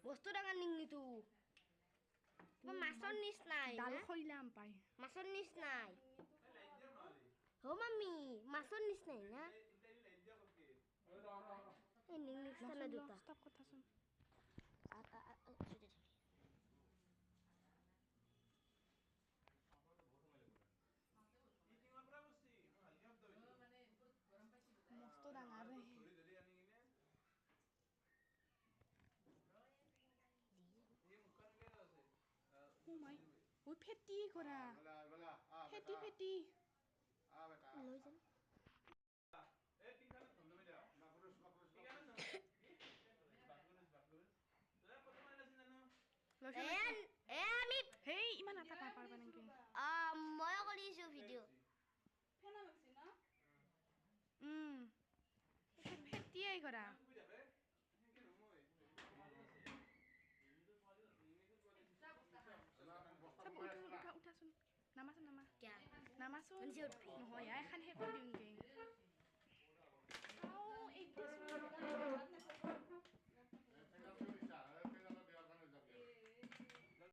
বস্তু ডাঙৰ নিংনিটো মাছৰ নিচিনাই ডাল খইলাম পাই মাছৰ নিচিনাই ও মাম্মি মাছৰ নিচিনাই না এই নিংনিস্তানা দুটা ষ্টপ কথাচোন মস্ত ডাঙৰ মাই ওই ফেটি কৰা ফেটি ফেটি লৈ যাম আমি হেই ইমান আটা পাৰবা নেকি মই কৰিছো ভিডিও ফেনা লাগছে না ফেটিয়াই কৰা সব উঠাচোন নামাচোন নামা নামাচোন নহয় এখন হে কৰি দিওঁগে